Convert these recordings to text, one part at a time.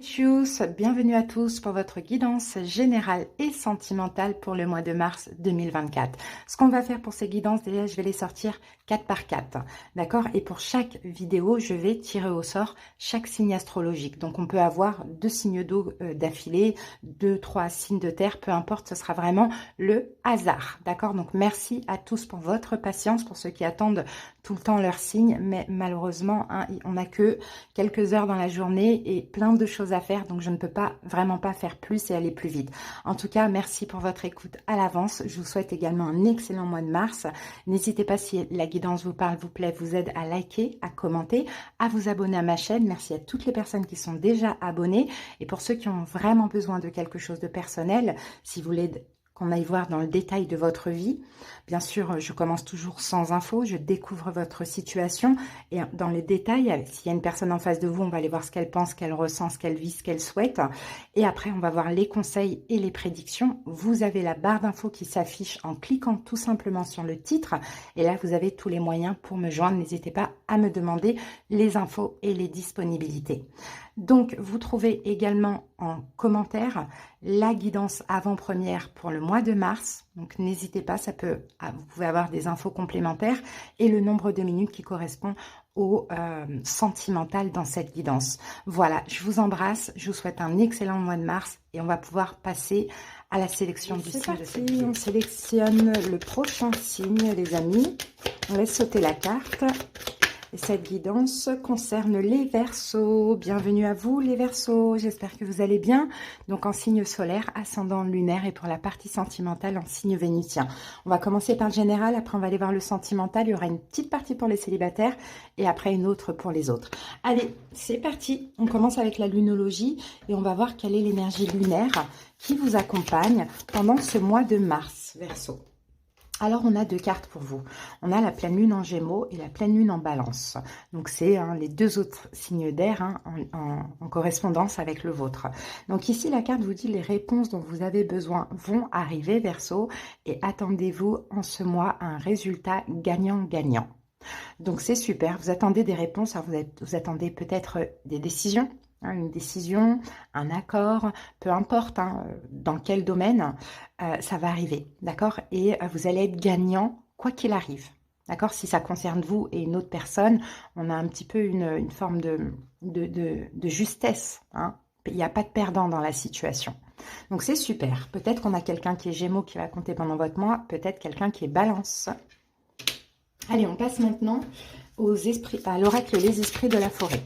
Tchuss, bienvenue à tous pour votre guidance générale et sentimentale pour le mois de mars 2024. Ce qu'on va faire pour ces guidances, déjà je vais les sortir 4 par 4, d'accord? Et pour chaque vidéo, je vais tirer au sort chaque signe astrologique. Donc on peut avoir 2 signes d'eau d'affilée, 2, 3 signes de terre, peu importe, ce sera vraiment le hasard, d'accord? Donc merci à tous pour votre patience, pour ceux qui attendent tout le temps leur signe, mais malheureusement, hein, on n'a que quelques heures dans la journée et plein de choses à faire, donc je ne peux pas vraiment pas faire plus et aller plus vite. En tout cas, merci pour votre écoute à l'avance. Je vous souhaite également un excellent mois de mars. N'hésitez pas, si la guidance vous parle, vous plaît, vous aide, à liker, à commenter, à vous abonner à ma chaîne. Merci à toutes les personnes qui sont déjà abonnées, et pour ceux qui ont vraiment besoin de quelque chose de personnel, si vous voulez qu'on aille voir dans le détail de votre vie. Bien sûr, je commence toujours sans info, je découvre votre situation et dans les détails, s'il y a une personne en face de vous, on va aller voir ce qu'elle pense, ce qu'elle ressent, ce qu'elle vit, ce qu'elle souhaite. Et après, on va voir les conseils et les prédictions. Vous avez la barre d'infos qui s'affiche en cliquant tout simplement sur le titre. Et là, vous avez tous les moyens pour me joindre. N'hésitez pas à me demander les infos et les disponibilités. Donc, vous trouvez également en commentaire la guidance avant-première pour le mois de mars. Donc, n'hésitez pas, vous pouvez avoir des infos complémentaires et le nombre de minutes qui correspond au sentimental dans cette guidance. Voilà, je vous embrasse, je vous souhaite un excellent mois de mars et on va pouvoir passer à la sélection du signe de cette vidéo. On sélectionne le prochain signe, les amis. On laisse sauter la carte. Et cette guidance concerne les Verseaux. Bienvenue à vous les Verseaux, j'espère que vous allez bien. Donc en signe solaire, ascendant lunaire, et pour la partie sentimentale en signe vénitien. On va commencer par le général, après on va aller voir le sentimental. Il y aura une petite partie pour les célibataires et après une autre pour les autres. Allez, c'est parti. On commence avec la lunologie et on va voir quelle est l'énergie lunaire qui vous accompagne pendant ce mois de mars, Verseaux. Alors, on a 2 cartes pour vous. On a la pleine lune en Gémeaux et la pleine lune en Balance. Donc, c'est les 2 autres signes d'air en correspondance avec le vôtre. Donc, ici, la carte vous dit les réponses dont vous avez besoin vont arriver, Verseau, et attendez-vous en ce mois un résultat gagnant-gagnant. Donc, c'est super. Vous attendez des réponses. Alors, vous attendez peut-être des décisions. Une décision, un accord, peu importe dans quel domaine, ça va arriver, d'accord? Et vous allez être gagnant quoi qu'il arrive, d'accord? Si ça concerne vous et une autre personne, on a un petit peu une forme de justesse, hein? Il n'y a pas de perdant dans la situation. Donc c'est super. Peut-être qu'on a quelqu'un qui est Gémeaux qui va compter pendant votre mois, peut-être quelqu'un qui est Balance. Allez, on passe maintenant à l'oracle Les Esprits de la Forêt.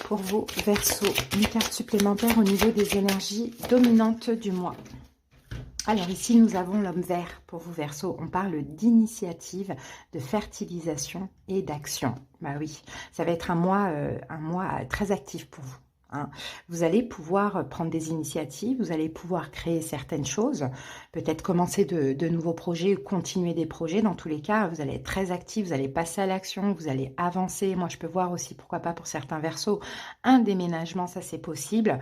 Pour vous, Verseaux, une carte supplémentaire au niveau des énergies dominantes du mois. Alors ici, nous avons l'homme vert. Pour vous, Verseaux, on parle d'initiative, de fertilisation et d'action. Bah oui, ça va être un mois très actif pour vous. Vous allez pouvoir prendre des initiatives, vous allez pouvoir créer certaines choses, peut-être commencer de nouveaux projets ou continuer des projets. Dans tous les cas, vous allez être très actif, vous allez passer à l'action, vous allez avancer. Moi, je peux voir aussi, pourquoi pas pour certains Verseaux, un déménagement, ça c'est possible.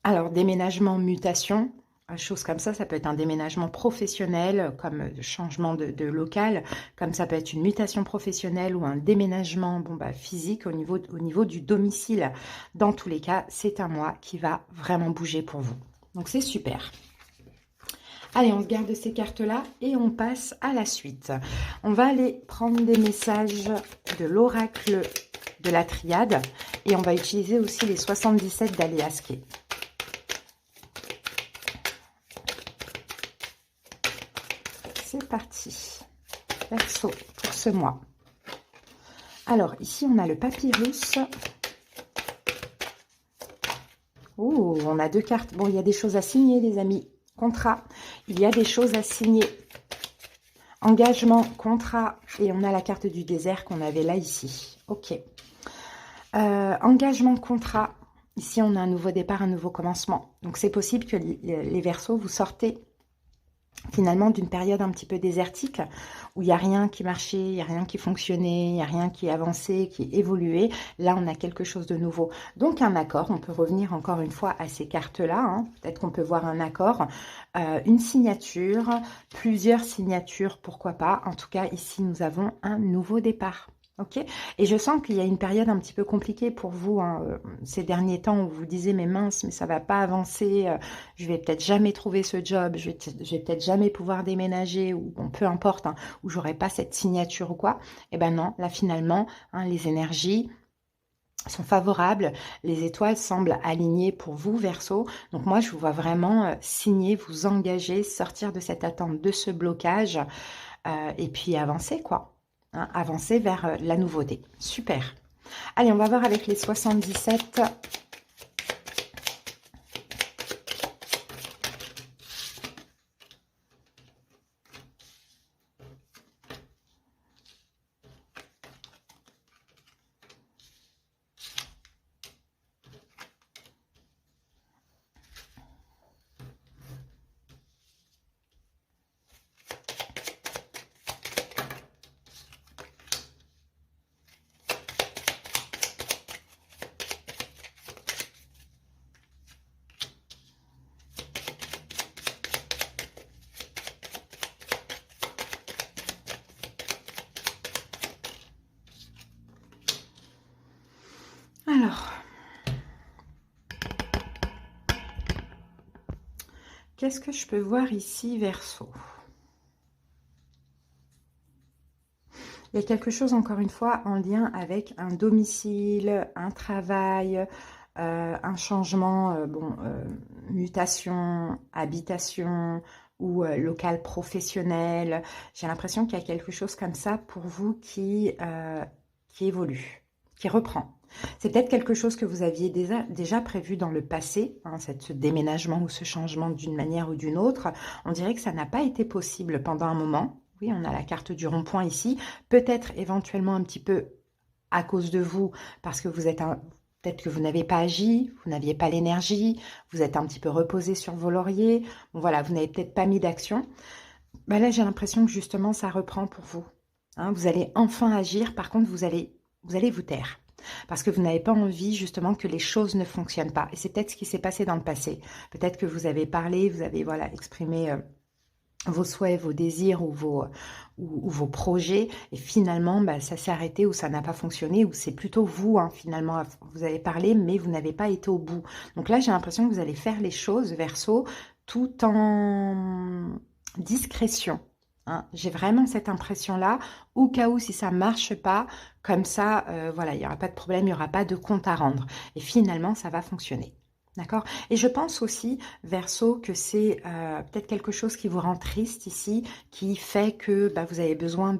Alors, déménagement, mutation, chose comme ça peut être un déménagement professionnel, comme changement de local, comme ça peut être une mutation professionnelle ou un déménagement physique au niveau du domicile. Dans tous les cas, c'est un mois qui va vraiment bouger pour vous. Donc c'est super. Allez, on se garde ces cartes-là et on passe à la suite. On va aller prendre des messages de l'oracle de la triade et on va utiliser aussi les 77 d'Aliaské. C'est parti, Verseau, pour ce mois. Alors, ici, on a le papyrus. Oh, on a 2 cartes. Bon, il y a des choses à signer, les amis. Contrat, il y a des choses à signer. Engagement, contrat, et on a la carte du désert qu'on avait là, ici. Ok. Engagement, contrat. Ici, on a un nouveau départ, un nouveau commencement. Donc, c'est possible que les Verseaux, vous sortez finalement d'une période un petit peu désertique où il n'y a rien qui marchait, il n'y a rien qui fonctionnait, il n'y a rien qui avançait, qui évoluait. Là, on a quelque chose de nouveau. Donc, un accord, on peut revenir encore une fois à ces cartes-là. Peut-être qu'on peut voir un accord, une signature, plusieurs signatures, pourquoi pas. En tout cas, ici, nous avons un nouveau départ. Ok, et je sens qu'il y a une période un petit peu compliquée pour vous hein, ces derniers temps où vous vous disiez mais mince, mais ça va pas avancer, je vais peut-être jamais trouver ce job, je vais peut-être jamais pouvoir déménager ou bon, peu importe, hein, où j'aurai pas cette signature ou quoi. Eh ben non, là finalement, hein, les énergies sont favorables, les étoiles semblent alignées pour vous, Verseau. Donc moi, je vous vois vraiment signer, vous engager, sortir de cette attente, de ce blocage et puis avancer quoi. Hein, avancer vers la nouveauté. Super. Allez, on va voir avec les 77. Alors, qu'est-ce que je peux voir ici, Verseau? Il y a quelque chose, encore une fois, en lien avec un domicile, un travail, un changement, mutation, habitation ou local professionnel. J'ai l'impression qu'il y a quelque chose comme ça pour vous qui évolue, qui reprend. C'est peut-être quelque chose que vous aviez déjà prévu dans le passé, hein, ce déménagement ou ce changement d'une manière ou d'une autre. On dirait que ça n'a pas été possible pendant un moment. Oui, on a la carte du rond-point ici. Peut-être éventuellement un petit peu à cause de vous, parce que vous êtes peut-être que vous n'avez pas agi, vous n'aviez pas l'énergie, vous êtes un petit peu reposé sur vos lauriers. Bon, voilà, vous n'avez peut-être pas mis d'action. Ben là, j'ai l'impression que justement, ça reprend pour vous. Hein, vous allez enfin agir. Par contre, vous allez vous taire. Parce que vous n'avez pas envie justement que les choses ne fonctionnent pas. Et c'est peut-être ce qui s'est passé dans le passé. Peut-être que vous avez parlé, vous avez voilà, exprimé vos souhaits, vos désirs ou vos projets, et finalement, bah, ça s'est arrêté ou ça n'a pas fonctionné, ou c'est plutôt vous, hein, finalement, vous avez parlé, mais vous n'avez pas été au bout. Donc là, j'ai l'impression que vous allez faire les choses, Verseau, tout en discrétion. Hein. J'ai vraiment cette impression-là, au cas où si ça marche pas, comme ça, voilà, il n'y aura pas de problème, il n'y aura pas de compte à rendre. Et finalement, ça va fonctionner. D'accord? Et je pense aussi, Verseau, que c'est peut-être quelque chose qui vous rend triste ici, qui fait que bah, vous avez besoin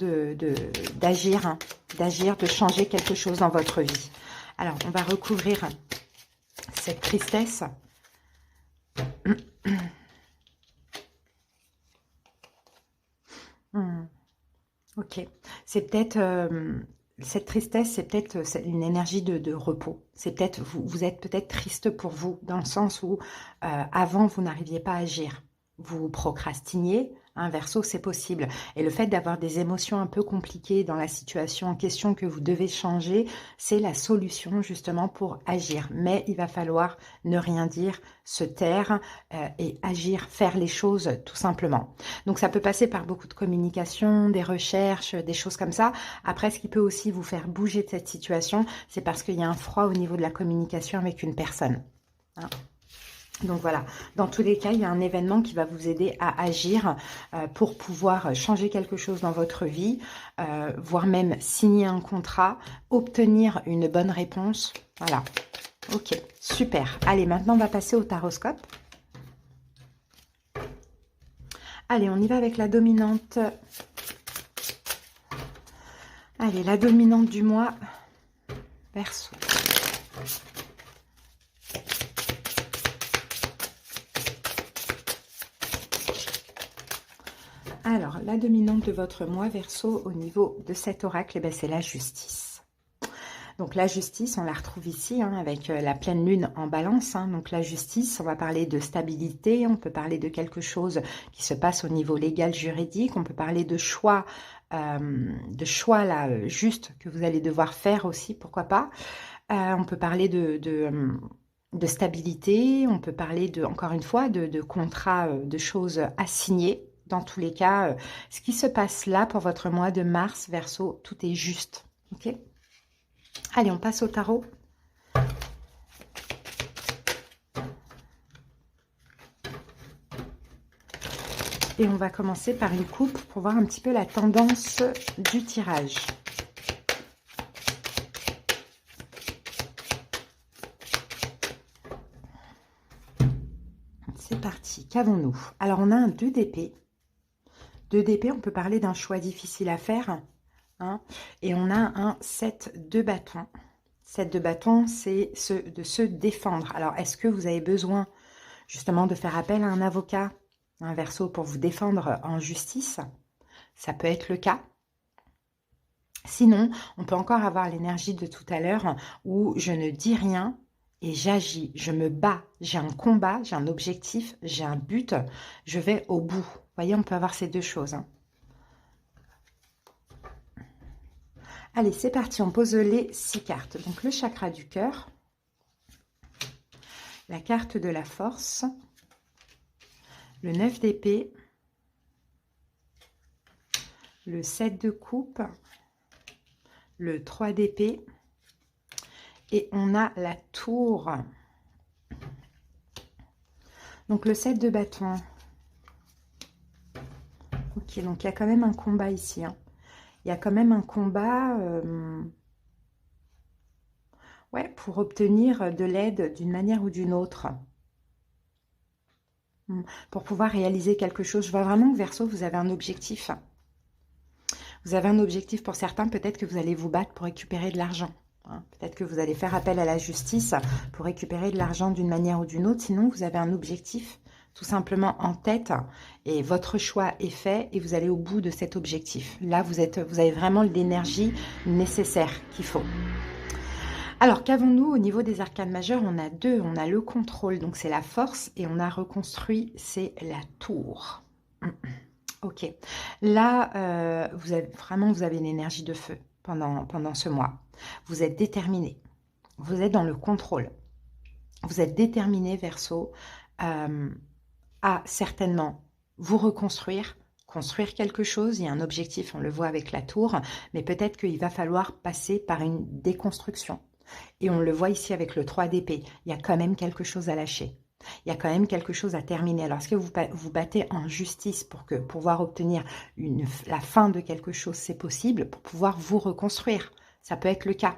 d'agir, hein, de changer quelque chose dans votre vie. Alors, on va recouvrir cette tristesse. Hmm. Ok, c'est peut-être cette tristesse, c'est peut-être une énergie de repos. C'est peut-être vous êtes peut-être triste pour vous dans le sens où avant vous n'arriviez pas à agir, vous procrastiniez. Un Verseau, c'est possible. Et le fait d'avoir des émotions un peu compliquées dans la situation en question que vous devez changer, c'est la solution justement pour agir. Mais il va falloir ne rien dire, se taire et agir, faire les choses tout simplement. Donc ça peut passer par beaucoup de communication, des recherches, des choses comme ça. Après, ce qui peut aussi vous faire bouger de cette situation, c'est parce qu'il y a un froid au niveau de la communication avec une personne. Hein. Donc voilà, dans tous les cas, il y a un événement qui va vous aider à agir pour pouvoir changer quelque chose dans votre vie, voire même signer un contrat, obtenir une bonne réponse. Voilà, ok, super. Allez, maintenant on va passer au taroscope. Allez, on y va avec la dominante. Allez, la dominante du mois, Verseau. Alors, la dominante de votre mois, Verseau, au niveau de cet oracle, eh c'est la justice. Donc la justice, on la retrouve ici hein, avec la pleine lune en balance. Hein. Donc la justice, on va parler de stabilité, on peut parler de quelque chose qui se passe au niveau légal juridique, on peut parler de choix là, juste que vous allez devoir faire aussi, pourquoi pas. On peut parler de stabilité, on peut parler encore une fois, de contrats, de choses à signer. Dans tous les cas, ce qui se passe là pour votre mois de mars, Verseau, tout est juste. Ok. Allez, on passe au tarot. Et on va commencer par une coupe pour voir un petit peu la tendance du tirage. C'est parti. Qu'avons-nous? Alors, on a un 2 d'épée. 2 d'épée, on peut parler d'un choix difficile à faire. Hein, et on a un 7 de bâton. 7 de bâton, c'est de se défendre. Alors, est-ce que vous avez besoin justement de faire appel à un avocat, un Verseau, pour vous défendre en justice? Ça peut être le cas. Sinon, on peut encore avoir l'énergie de tout à l'heure où je ne dis rien et j'agis, je me bats, j'ai un combat, j'ai un objectif, j'ai un but, je vais au bout. Vous voyez, on peut avoir ces deux choses. Hein. Allez, c'est parti, on pose les 6 cartes. Donc, le chakra du cœur, la carte de la force, le 9 d'épée, le 7 de coupe, le 3 d'épée, et on a la tour. Donc, le 7 de bâton. Ok, donc il y a quand même un combat ici. Hein. Il y a quand même un combat ouais, pour obtenir de l'aide d'une manière ou d'une autre. Pour pouvoir réaliser quelque chose. Je vois vraiment que Verseau, vous avez un objectif. Vous avez un objectif pour certains. Peut-être que vous allez vous battre pour récupérer de l'argent. Hein. Peut-être que vous allez faire appel à la justice pour récupérer de l'argent d'une manière ou d'une autre. Sinon, vous avez un objectif tout simplement en tête et votre choix est fait et vous allez au bout de cet objectif. Là, vous avez vraiment l'énergie nécessaire qu'il faut. Alors, qu'avons-nous au niveau des arcanes majeures? On a deux. On a le contrôle, donc c'est la force, et on a reconstruit, c'est la tour. Ok. Là, vous avez une énergie de feu pendant ce mois. Vous êtes déterminé. Vous êtes dans le contrôle. Vous êtes déterminé, Verseau, à certainement vous reconstruire, construire quelque chose. Il y a un objectif, on le voit avec la tour, mais peut-être qu'il va falloir passer par une déconstruction. Et on le voit ici avec le 3 d'épée. Il y a quand même quelque chose à lâcher. Il y a quand même quelque chose à terminer. Alors, est-ce que vous vous battez en justice pour pouvoir obtenir la fin de quelque chose, c'est possible, pour pouvoir vous reconstruire? Ça peut être le cas.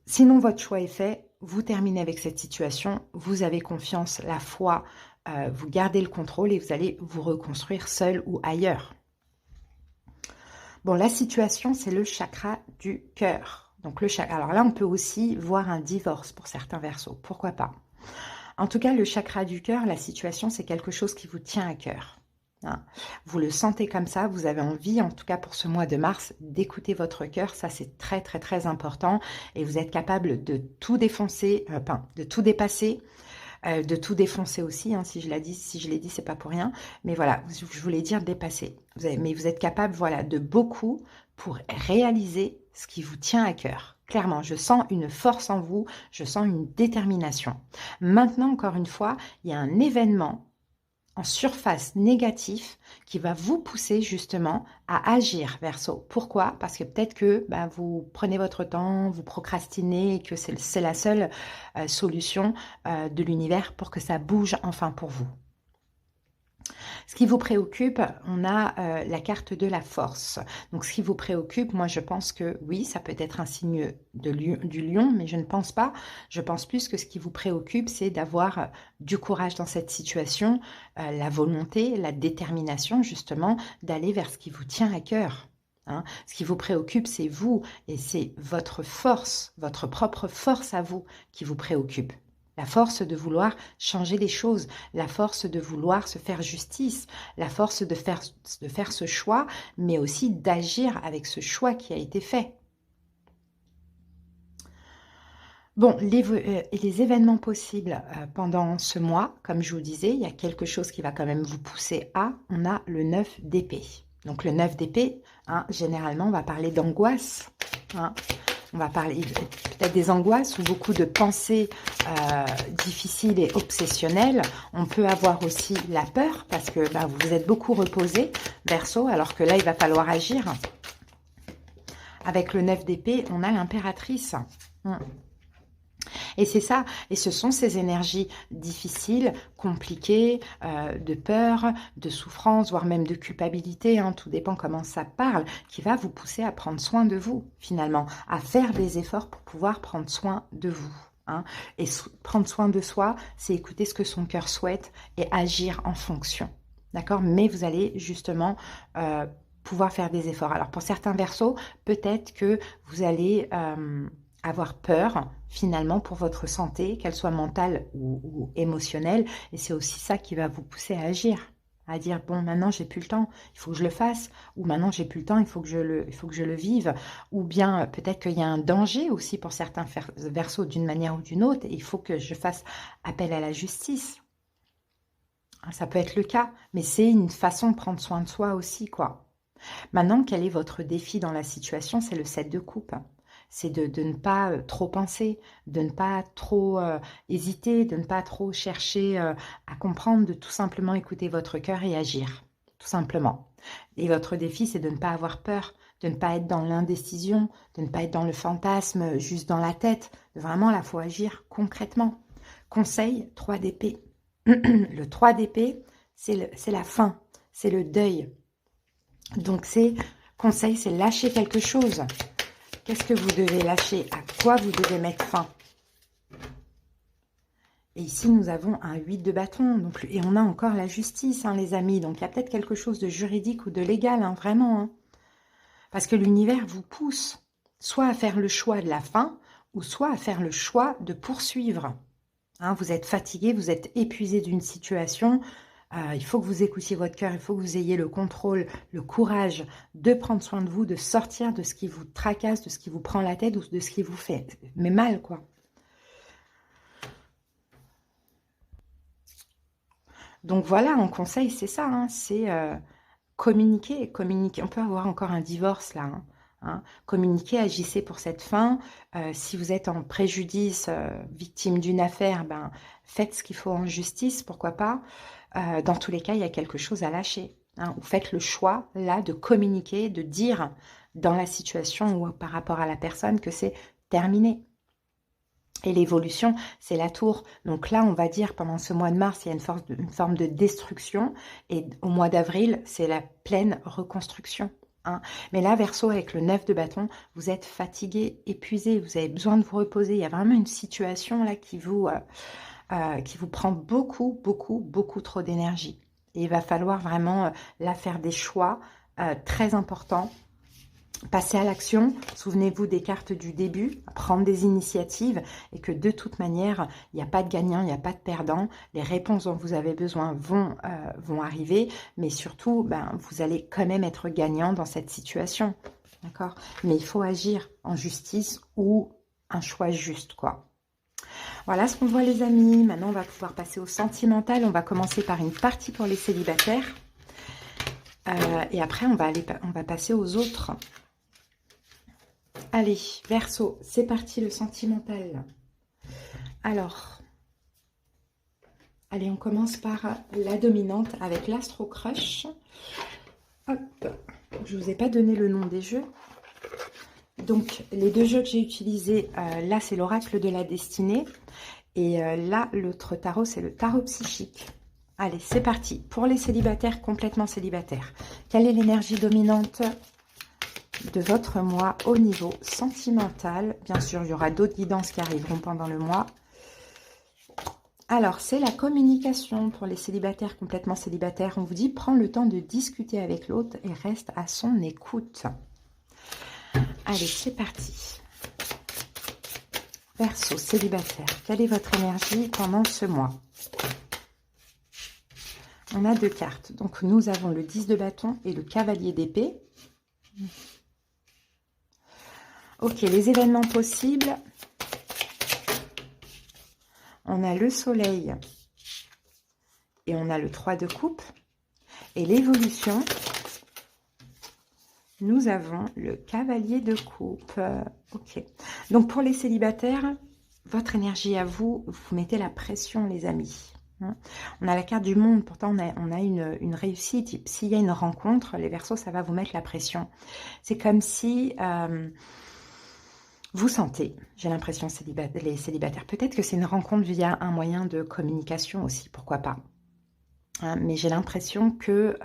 Sinon, votre choix est fait. Vous terminez avec cette situation. Vous avez confiance, la foi, vous gardez le contrôle et vous allez vous reconstruire seul ou ailleurs. Bon, la situation, c'est le chakra du cœur. Donc, alors là, on peut aussi voir un divorce pour certains Verseaux. Pourquoi pas? En tout cas, le chakra du cœur, la situation, c'est quelque chose qui vous tient à cœur. Hein. Vous le sentez comme ça, vous avez envie, en tout cas pour ce mois de mars, d'écouter votre cœur. Ça, c'est très, très, très important. Et vous êtes capable de tout défoncer, de tout dépasser, de tout défoncer aussi. Hein, si je l'ai dit, c'est pas pour rien. Mais voilà, je voulais dire dépasser. Mais vous êtes capable, voilà, de beaucoup pour réaliser ce qui vous tient à cœur. Clairement, je sens une force en vous, je sens une détermination. Maintenant, encore une fois, il y a un événement en surface négatif qui va vous pousser justement à agir, Verseau. Pourquoi? Parce que peut-être que vous prenez votre temps, vous procrastinez et que c'est la seule solution de l'univers pour que ça bouge enfin pour vous. Ce qui vous préoccupe, on a la carte de la force. Donc, ce qui vous préoccupe, moi, je pense que oui, ça peut être un signe du lion, mais je ne pense pas. Je pense plus que ce qui vous préoccupe, c'est d'avoir du courage dans cette situation, la volonté, la détermination, justement, d'aller vers ce qui vous tient à cœur. Hein. Ce qui vous préoccupe, c'est vous et c'est votre force, votre propre force à vous qui vous préoccupe. La force de vouloir changer les choses, la force de vouloir se faire justice, la force de faire ce choix, mais aussi d'agir avec ce choix qui a été fait. Bon, les événements possibles pendant ce mois, comme je vous disais, il y a quelque chose qui va quand même vous pousser à, on a le 9 d'épée. Donc le 9 d'épée, hein, généralement, on va parler d'angoisse, hein. On va parler peut-être des angoisses ou beaucoup de pensées difficiles et obsessionnelles. On peut avoir aussi la peur parce que vous vous êtes beaucoup reposé, Verseau, alors que là, il va falloir agir. Avec le 9 d'épée, on a l'impératrice. Et c'est ça, et ce sont ces énergies difficiles, compliquées, de peur, de souffrance, voire même de culpabilité, hein, tout dépend comment ça parle, qui va vous pousser à prendre soin de vous, finalement, à faire des efforts pour pouvoir prendre soin de vous. Hein. Et prendre soin de soi, c'est écouter ce que son cœur souhaite et agir en fonction. D'accord? Mais vous allez justement pouvoir faire des efforts. Alors pour certains Verseaux, peut-être que vous allez avoir peur finalement pour votre santé, qu'elle soit mentale ou émotionnelle. Et c'est aussi ça qui va vous pousser à agir. À dire, bon, maintenant, j'ai plus le temps, il faut que je le fasse. Ou maintenant, j'ai plus le temps, il faut que je le vive. Ou bien, peut-être qu'il y a un danger aussi pour certains Verseaux d'une manière ou d'une autre. Et il faut que je fasse appel à la justice. Ça peut être le cas, mais c'est une façon de prendre soin de soi aussi, quoi. Maintenant, quel est votre défi dans la situation? C'est le 7 de coupe. C'est de ne pas trop penser, de ne pas trop hésiter, de ne pas trop chercher à comprendre, de tout simplement écouter votre cœur et agir, tout simplement. Et votre défi, c'est de ne pas avoir peur, de ne pas être dans l'indécision, de ne pas être dans le fantasme, juste dans la tête. Vraiment, là, il faut agir concrètement. Conseil, 3 d'épée. Le 3 d'épée, c'est la fin, c'est le deuil. Donc, conseil, c'est lâcher quelque chose. Qu'est-ce que vous devez lâcher? À quoi vous devez mettre fin? Et ici, nous avons un 8 de bâton. Donc, et on a encore la justice, hein, les amis. Donc, il y a peut-être quelque chose de juridique ou de légal, hein, vraiment. Hein. Parce que l'univers vous pousse soit à faire le choix de la fin, ou soit à faire le choix de poursuivre. Hein, vous êtes fatigué, vous êtes épuisé d'une situation. Il faut que vous écoutiez votre cœur, il faut que vous ayez le contrôle, le courage de prendre soin de vous, de sortir de ce qui vous tracasse, de ce qui vous prend la tête ou de ce qui vous fait mais mal, quoi. Donc voilà, en conseil, c'est ça, hein, c'est communiquer, communiquer. On peut avoir encore un divorce là, hein. Communiquez, agissez pour cette fin. Si vous êtes en préjudice, victime d'une affaire, ben, faites ce qu'il faut en justice, pourquoi pas. Dans tous les cas, il y a quelque chose à lâcher. Hein. Vous faites le choix, là, de communiquer, de dire dans la situation ou par rapport à la personne que c'est terminé. Et l'évolution, c'est la tour. Donc là, on va dire, pendant ce mois de mars, il y a une forme de destruction. Et au mois d'avril, c'est la pleine reconstruction. Hein. Mais là, Verseau, avec le 9 de bâton, vous êtes fatigué, épuisé, vous avez besoin de vous reposer. Il y a vraiment une situation là qui vous prend beaucoup, beaucoup, beaucoup trop d'énergie. Et il va falloir vraiment là faire des choix très importants. Passer à l'action, souvenez-vous des cartes du début, prendre des initiatives et que de toute manière, il n'y a pas de gagnant, il n'y a pas de perdant. Les réponses dont vous avez besoin vont arriver, mais surtout, ben, vous allez quand même être gagnant dans cette situation. D'accord? Mais il faut agir en justice ou un choix juste, quoi. Voilà ce qu'on voit, les amis. Maintenant, on va pouvoir passer au sentimental. On va commencer par une partie pour les célibataires. Et après, on va passer aux autres. Allez, Verseau, c'est parti, le sentimental. Alors, allez, on commence par la dominante avec l'Astro Crush. Hop, je ne vous ai pas donné le nom des jeux. Donc, les deux jeux que j'ai utilisés, là, c'est l'oracle de la destinée. Et là, l'autre tarot, c'est le tarot psychique. Allez, c'est parti. Pour les célibataires, complètement célibataires. Quelle est l'énergie dominante de votre mois au niveau sentimental? Bien sûr, il y aura d'autres guidances qui arriveront pendant le mois. Alors, c'est la communication pour les célibataires, complètement célibataires. On vous dit, prends le temps de discuter avec l'autre et reste à son écoute. Allez, c'est parti. Verseau, célibataire, quelle est votre énergie pendant ce mois? On a deux cartes. Donc, nous avons le 10 de bâton et le cavalier d'épée. Ok, les événements possibles. On a le soleil et on a le 3 de coupe. Et l'évolution, nous avons le cavalier de coupe. Ok. Donc, pour les célibataires, votre énergie à vous, vous mettez la pression, les amis. Hein. On a la carte du monde, pourtant on a une réussite. S'il y a une rencontre, les Verseaux, ça va vous mettre la pression. C'est comme si vous sentez, j'ai l'impression, les célibataires, peut-être que c'est une rencontre via un moyen de communication aussi, pourquoi pas. Hein, mais j'ai l'impression que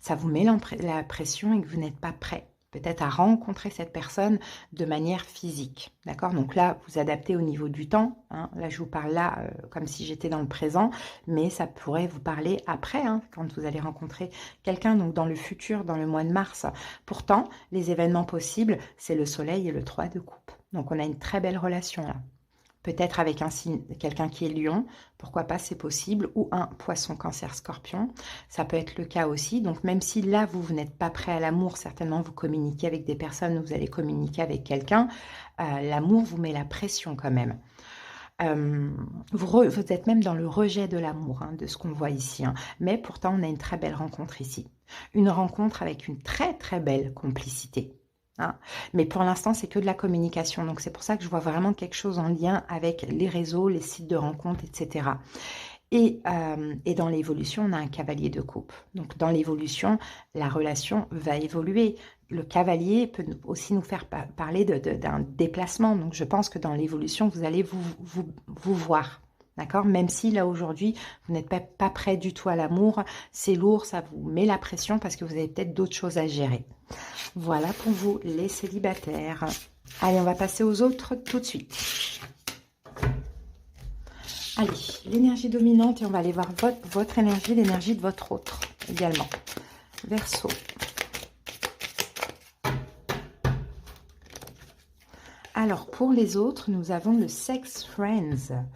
ça vous met la pression et que vous n'êtes pas prêt peut-être à rencontrer cette personne de manière physique. D'accord? Donc là, vous adaptez au niveau du temps. Hein. Là, je vous parle là comme si j'étais dans le présent, mais ça pourrait vous parler après, hein, quand vous allez rencontrer quelqu'un, donc dans le futur, dans le mois de mars. Pourtant, les événements possibles, c'est le soleil et le 3 de coupe. Donc on a une très belle relation là. Peut-être avec un signe, quelqu'un qui est lion, pourquoi pas, c'est possible, ou un poisson, cancer, scorpion, ça peut être le cas aussi. Donc même si là, vous n'êtes pas prêt à l'amour, certainement vous communiquez avec des personnes, vous allez communiquer avec quelqu'un, l'amour vous met la pression quand même. Vous êtes même dans le rejet de l'amour, hein, de ce qu'on voit ici. Hein. Mais pourtant, on a une très belle rencontre ici. Une rencontre avec une très très belle complicité. Hein. Mais pour l'instant, c'est que de la communication. Donc, c'est pour ça que je vois vraiment quelque chose en lien avec les réseaux, les sites de rencontres, etc. Et dans l'évolution, on a un cavalier de coupe. Donc, dans l'évolution, la relation va évoluer. Le cavalier peut aussi nous faire parler d'un déplacement. Donc, je pense que dans l'évolution, vous allez vous voir. D'accord? Même si là, aujourd'hui, vous n'êtes pas prêt du tout à l'amour, c'est lourd, ça vous met la pression parce que vous avez peut-être d'autres choses à gérer. Voilà pour vous, les célibataires. Allez, on va passer aux autres tout de suite. Allez, l'énergie dominante et on va aller voir votre énergie, l'énergie de votre autre également. Verseau. Alors, pour les autres, nous avons le Sex Friends.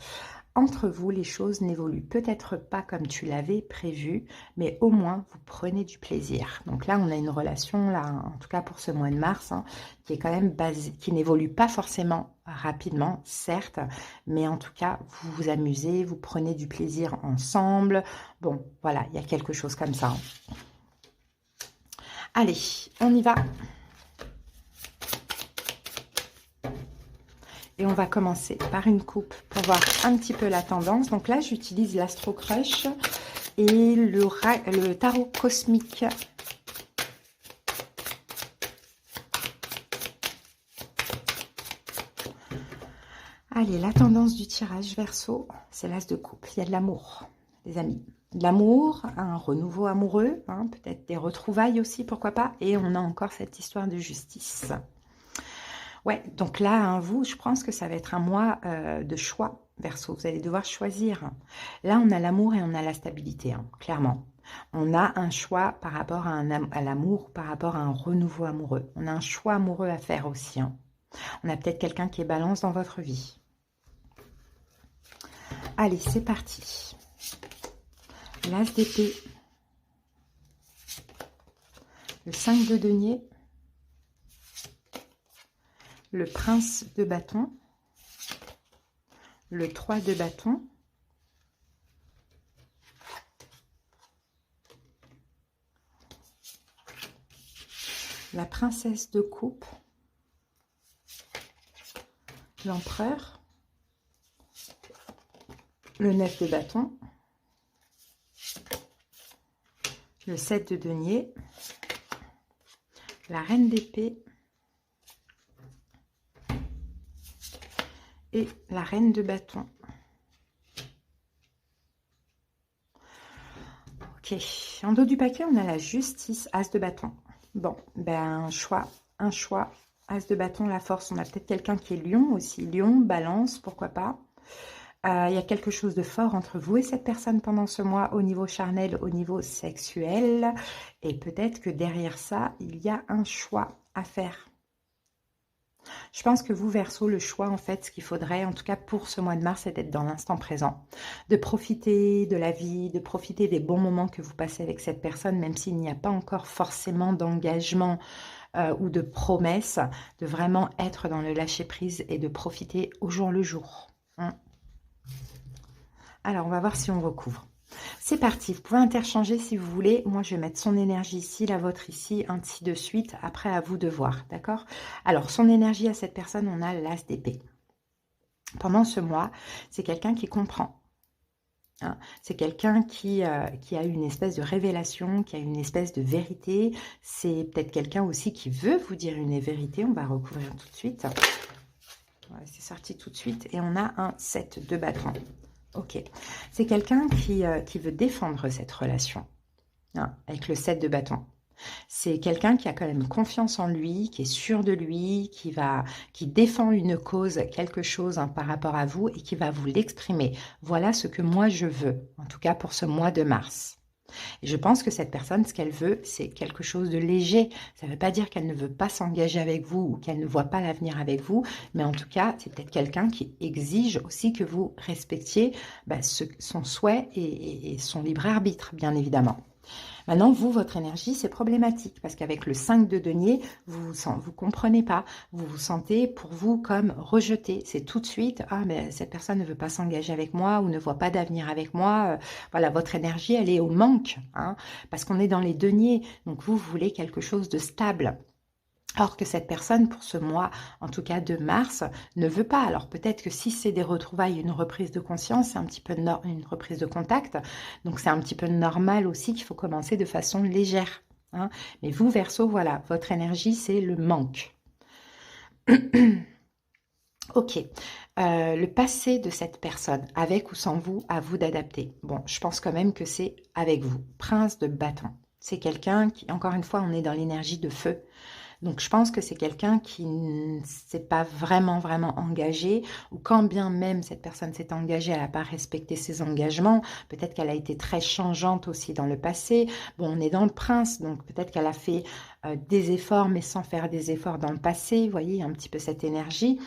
Entre vous, les choses n'évoluent peut-être pas comme tu l'avais prévu, mais au moins, vous prenez du plaisir. Donc là, on a une relation, là, en tout cas pour ce mois de mars, hein, qui est quand même basée, qui n'évolue pas forcément rapidement, certes, mais en tout cas, vous vous amusez, vous prenez du plaisir ensemble. Bon, voilà, il y a quelque chose comme ça. Hein. Allez, on y va. Et on va commencer par une coupe pour voir un petit peu la tendance. Donc là, j'utilise l'Astro Crush et le tarot cosmique. Allez, la tendance du tirage Verseau, c'est l'As de coupe. Il y a de l'amour, les amis. De l'amour, un renouveau amoureux, hein, peut-être des retrouvailles aussi, pourquoi pas. Et on a encore cette histoire de justice. Ouais, donc là, hein, vous, je pense que ça va être un mois de choix, Verseau. Vous allez devoir choisir. Là, on a l'amour et on a la stabilité, hein, clairement. On a un choix par rapport à l'amour, par rapport à un renouveau amoureux. On a un choix amoureux à faire aussi. Hein. On a peut-être quelqu'un qui est balance dans votre vie. Allez, c'est parti. L'As d'épée. Le 5 de denier. Le prince de bâton, le 3 de bâton, la princesse de coupe, l'empereur, le 9 de bâton, le 7 de denier, la reine d'épée, et la reine de bâton. Ok, en dos du paquet, on a la justice, as de bâton. Bon, ben un choix, as de bâton, la force. On a peut-être quelqu'un qui est lion aussi, lion, balance, pourquoi pas. Il y a quelque chose de fort entre vous et cette personne pendant ce mois au niveau charnel, au niveau sexuel. Et peut-être que derrière ça, il y a un choix à faire. Je pense que vous, Verseau, le choix, en fait, ce qu'il faudrait, en tout cas pour ce mois de mars, c'est d'être dans l'instant présent. De profiter de la vie, de profiter des bons moments que vous passez avec cette personne, même s'il n'y a pas encore forcément d'engagement ou de promesse, de vraiment être dans le lâcher-prise et de profiter au jour le jour. Hein. Alors, on va voir si on recouvre. C'est parti, vous pouvez interchanger si vous voulez. Moi, je vais mettre son énergie ici, la vôtre ici, ainsi de suite. Après, à vous de voir, d'accord? Alors, son énergie à cette personne, on a l'As d'épée. Pendant ce mois, c'est quelqu'un qui comprend. hein. C'est quelqu'un qui a une espèce de révélation, qui a une espèce de vérité. C'est peut-être quelqu'un aussi qui veut vous dire une vérité. On va recouvrir tout de suite. Voilà, c'est sorti tout de suite. Et on a un 7 de bâton. Ok. C'est quelqu'un qui veut défendre cette relation, hein, avec le 7 de bâton. C'est quelqu'un qui a quand même confiance en lui, qui est sûr de lui, qui défend une cause, quelque chose, hein, par rapport à vous et qui va vous l'exprimer. Voilà ce que moi je veux, en tout cas pour ce mois de mars. Et je pense que cette personne, ce qu'elle veut, c'est quelque chose de léger. Ça ne veut pas dire qu'elle ne veut pas s'engager avec vous ou qu'elle ne voit pas l'avenir avec vous, mais en tout cas, c'est peut-être quelqu'un qui exige aussi que vous respectiez son souhait et son libre arbitre, bien évidemment. Maintenant, vous, votre énergie, c'est problématique parce qu'avec le 5 de denier, vous comprenez pas. Vous vous sentez pour vous comme rejeté. C'est tout de suite, ah, mais cette personne ne veut pas s'engager avec moi ou ne voit pas d'avenir avec moi. Voilà, votre énergie, elle est au manque, hein, parce qu'on est dans les deniers. Donc, vous voulez quelque chose de stable. Or que cette personne, pour ce mois, en tout cas de mars, ne veut pas. Alors peut-être que si c'est des retrouvailles, une reprise de conscience, c'est un petit peu une reprise de contact. Donc c'est un petit peu normal aussi qu'il faut commencer de façon légère, hein. Mais vous, Verseau, voilà, votre énergie, c'est le manque. Ok. Le passé de cette personne, avec ou sans vous, à vous d'adapter. Bon, je pense quand même que c'est avec vous. Prince de bâton. C'est quelqu'un qui, encore une fois, on est dans l'énergie de feu. Donc, je pense que c'est quelqu'un qui ne s'est pas vraiment engagé, ou quand bien même cette personne s'est engagée, elle n'a pas respecté ses engagements. Peut-être qu'elle a été très changeante aussi dans le passé. Bon, on est dans le prince, donc peut-être qu'elle a fait des efforts, mais sans faire des efforts dans le passé. Vous voyez, un petit peu cette énergie.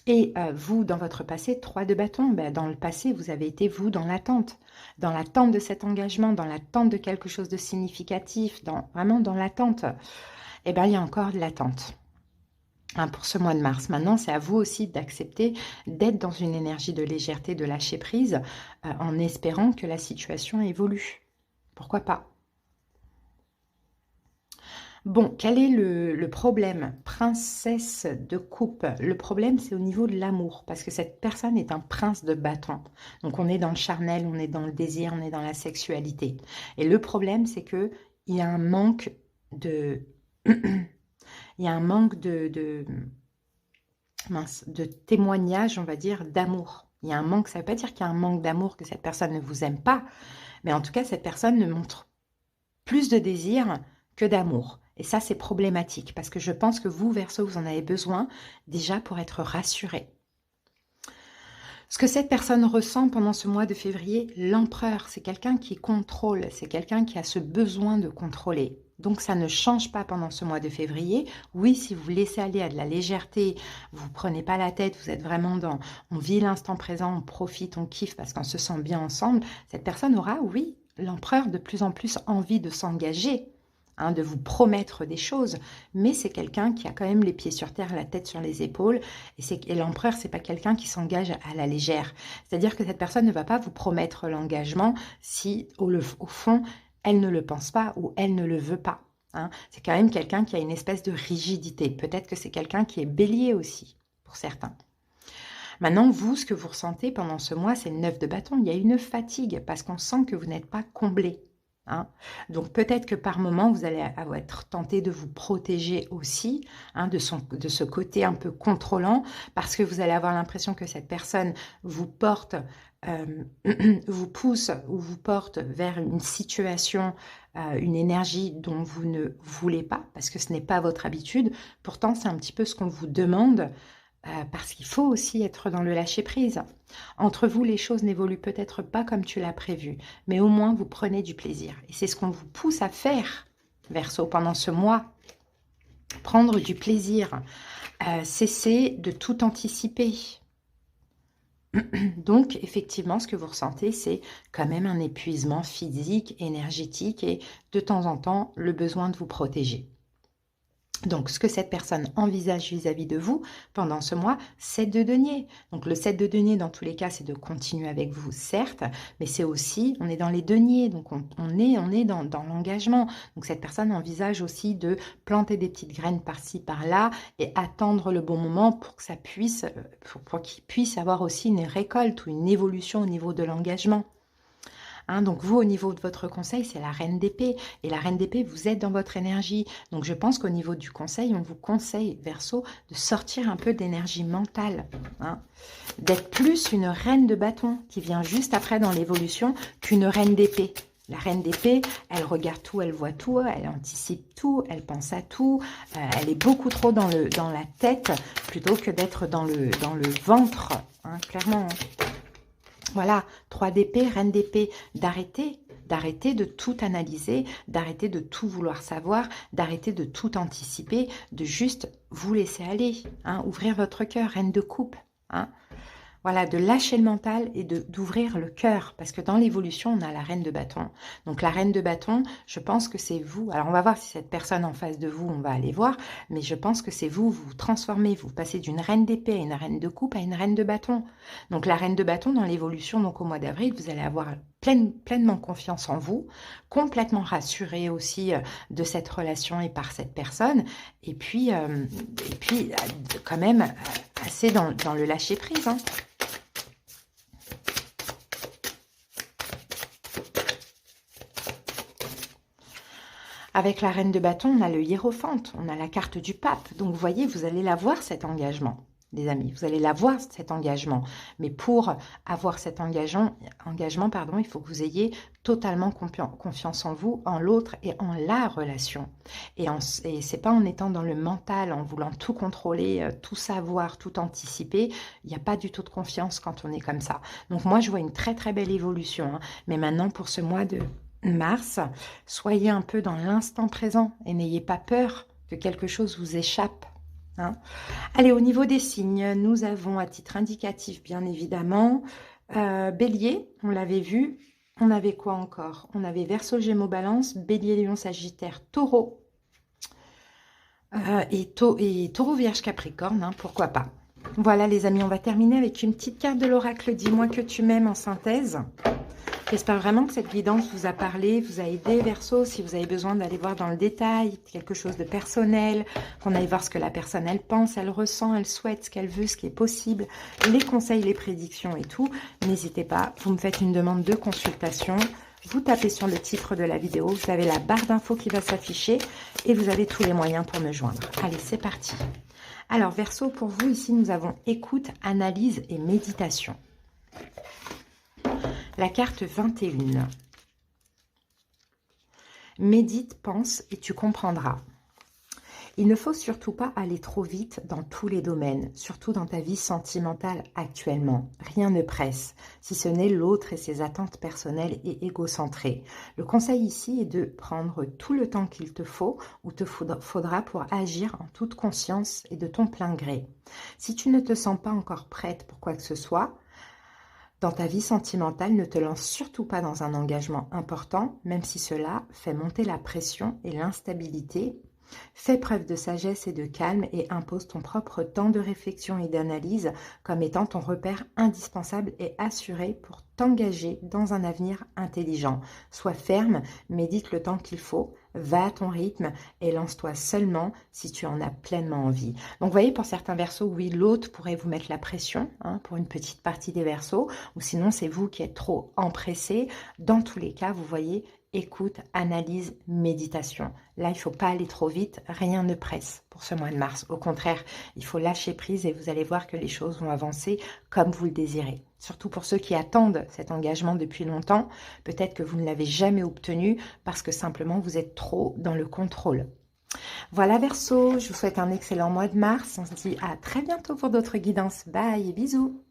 Et vous, dans votre passé, 3 de bâton, ben, dans le passé, vous avez été, vous, dans l'attente de cet engagement, dans l'attente de quelque chose de significatif, vraiment dans l'attente. Eh bien, il y a encore de l'attente, hein, pour ce mois de mars. Maintenant, c'est à vous aussi d'accepter d'être dans une énergie de légèreté, de lâcher prise, en espérant que la situation évolue. Pourquoi pas? Bon, quel est le problème? Princesse de coupe. Le problème, c'est au niveau de l'amour, parce que cette personne est un prince de bâton. Donc, on est dans le charnel, on est dans le désir, on est dans la sexualité. Et le problème, c'est que il y a un manque de... il y a un manque de témoignage, on va dire, d'amour. Il y a un manque, ça ne veut pas dire qu'il y a un manque d'amour, que cette personne ne vous aime pas, mais en tout cas, cette personne ne montre plus de désir que d'amour. Et ça, c'est problématique, parce que je pense que vous, Verseau, vous en avez besoin déjà pour être rassuré. Ce que cette personne ressent pendant ce mois de février, l'empereur, c'est quelqu'un qui contrôle, c'est quelqu'un qui a ce besoin de contrôler. Donc ça ne change pas pendant ce mois de février. Oui, si vous laissez aller à de la légèreté, vous ne prenez pas la tête, vous êtes vraiment dans, on vit l'instant présent, on profite, on kiffe parce qu'on se sent bien ensemble, cette personne aura, oui, l'empereur de plus en plus envie de s'engager, hein, de vous promettre des choses, mais c'est quelqu'un qui a quand même les pieds sur terre, la tête sur les épaules, et l'empereur, c'est pas quelqu'un qui s'engage à la légère. C'est-à-dire que cette personne ne va pas vous promettre l'engagement si, au fond, elle ne le pense pas ou elle ne le veut pas, hein. C'est quand même quelqu'un qui a une espèce de rigidité. Peut-être que c'est quelqu'un qui est bélier aussi, pour certains. Maintenant, vous, ce que vous ressentez pendant ce mois, c'est le 9 de bâton. Il y a une fatigue parce qu'on sent que vous n'êtes pas comblé, hein. Donc peut-être que par moment, vous allez être tenté de vous protéger aussi, hein, de ce côté un peu contrôlant, parce que vous allez avoir l'impression que cette personne vous porte, vous pousse ou vous porte vers une situation, une énergie dont vous ne voulez pas, parce que ce n'est pas votre habitude. Pourtant, c'est un petit peu ce qu'on vous demande, parce qu'il faut aussi être dans le lâcher-prise. Entre vous, les choses n'évoluent peut-être pas comme tu l'as prévu, mais au moins vous prenez du plaisir. Et c'est ce qu'on vous pousse à faire, Verseau, pendant ce mois. Prendre du plaisir, cesser de tout anticiper. Donc, effectivement, ce que vous ressentez, c'est quand même un épuisement physique, énergétique et de temps en temps, le besoin de vous protéger. Donc, ce que cette personne envisage vis-à-vis de vous pendant ce mois, 7 de denier. Donc, le 7 de denier, dans tous les cas, c'est de continuer avec vous, certes, mais c'est aussi, on est dans les deniers, donc on est dans l'engagement. Donc, cette personne envisage aussi de planter des petites graines par-ci, par-là et attendre le bon moment pour que ça puisse, pour qu'il puisse avoir aussi une récolte ou une évolution au niveau de l'engagement. hein. Donc vous, au niveau de votre conseil, c'est la reine d'épée. Et la reine d'épée, vous êtes dans votre énergie. Donc je pense qu'au niveau du conseil, on vous conseille, Verseau, de sortir un peu d'énergie mentale, hein, d'être plus une reine de bâton qui vient juste après dans l'évolution qu'une reine d'épée. La reine d'épée, elle regarde tout, elle voit tout, elle anticipe tout, elle pense à tout. Elle est beaucoup trop dans la tête plutôt que d'être dans le ventre, hein, clairement. Voilà, 3 d'épée, reine d'épée, d'arrêter de tout analyser, d'arrêter de tout vouloir savoir, d'arrêter de tout anticiper, de juste vous laisser aller, hein, ouvrir votre cœur, reine de coupe, hein. Voilà, de lâcher le mental et d'ouvrir le cœur. Parce que dans l'évolution, on a la reine de bâton. Donc la reine de bâton, je pense que c'est vous. Alors on va voir si cette personne en face de vous, on va aller voir. Mais je pense que c'est vous, vous vous transformez. Vous passez d'une reine d'épée à une reine de coupe à une reine de bâton. Donc la reine de bâton, dans l'évolution, donc au mois d'avril, vous allez avoir pleinement confiance en vous. Complètement rassuré aussi de cette relation et par cette personne. Et puis quand même, assez dans le lâcher-prise, hein. Avec la reine de bâton, on a le hiérophante, on a la carte du pape. Donc, vous voyez, vous allez l'avoir cet engagement, les amis. Vous allez l'avoir cet engagement. Mais pour avoir cet engagement, pardon, il faut que vous ayez totalement confiance en vous, en l'autre et en la relation. Et c'est pas en étant dans le mental, en voulant tout contrôler, tout savoir, tout anticiper. Il n'y a pas du tout de confiance quand on est comme ça. Donc, moi, je vois une très, très belle évolution, hein. Mais maintenant, pour ce mois de mars, soyez un peu dans l'instant présent et n'ayez pas peur que quelque chose vous échappe, hein. Allez, au niveau des signes, nous avons à titre indicatif, bien évidemment, Bélier, on l'avait vu. On avait quoi encore? On avait Verseau, Gémeaux, Balance, Bélier, Lion, Sagittaire, Taureau et Taureau, Vierge, Capricorne, hein, pourquoi pas. Voilà les amis, on va terminer avec une petite carte de l'oracle. Dis-moi que tu m'aimes en synthèse. J'espère vraiment que cette guidance vous a parlé, vous a aidé, Verseau. Si vous avez besoin d'aller voir dans le détail quelque chose de personnel, qu'on aille voir ce que la personne, elle pense, elle ressent, elle souhaite, ce qu'elle veut, ce qui est possible, les conseils, les prédictions et tout, n'hésitez pas, vous me faites une demande de consultation. Vous tapez sur le titre de la vidéo, vous avez la barre d'infos qui va s'afficher et vous avez tous les moyens pour me joindre. Allez, c'est parti. Alors, Verseau, pour vous, ici, nous avons écoute, analyse et méditation. La carte 21. Médite, pense et tu comprendras. Il ne faut surtout pas aller trop vite dans tous les domaines, surtout dans ta vie sentimentale actuellement. Rien ne presse, si ce n'est l'autre et ses attentes personnelles et égocentrées. Le conseil ici est de prendre tout le temps qu'il te faut ou te faudra pour agir en toute conscience et de ton plein gré. Si tu ne te sens pas encore prête pour quoi que ce soit, dans ta vie sentimentale, ne te lance surtout pas dans un engagement important, même si cela fait monter la pression et l'instabilité. Fais preuve de sagesse et de calme et impose ton propre temps de réflexion et d'analyse comme étant ton repère indispensable et assuré pour t'engager dans un avenir intelligent. Sois ferme, médite le temps qu'il faut, va à ton rythme et lance-toi seulement si tu en as pleinement envie. Donc, vous voyez, pour certains Verseaux, oui, l'autre pourrait vous mettre la pression, hein, pour une petite partie des Verseaux, ou sinon, c'est vous qui êtes trop empressé. Dans tous les cas, vous voyez, écoute, analyse, méditation. Là, il ne faut pas aller trop vite, rien ne presse pour ce mois de mars. Au contraire, il faut lâcher prise et vous allez voir que les choses vont avancer comme vous le désirez. Surtout pour ceux qui attendent cet engagement depuis longtemps, peut-être que vous ne l'avez jamais obtenu parce que simplement vous êtes trop dans le contrôle. Voilà Verseau, je vous souhaite un excellent mois de mars. On se dit à très bientôt pour d'autres guidances. Bye et bisous.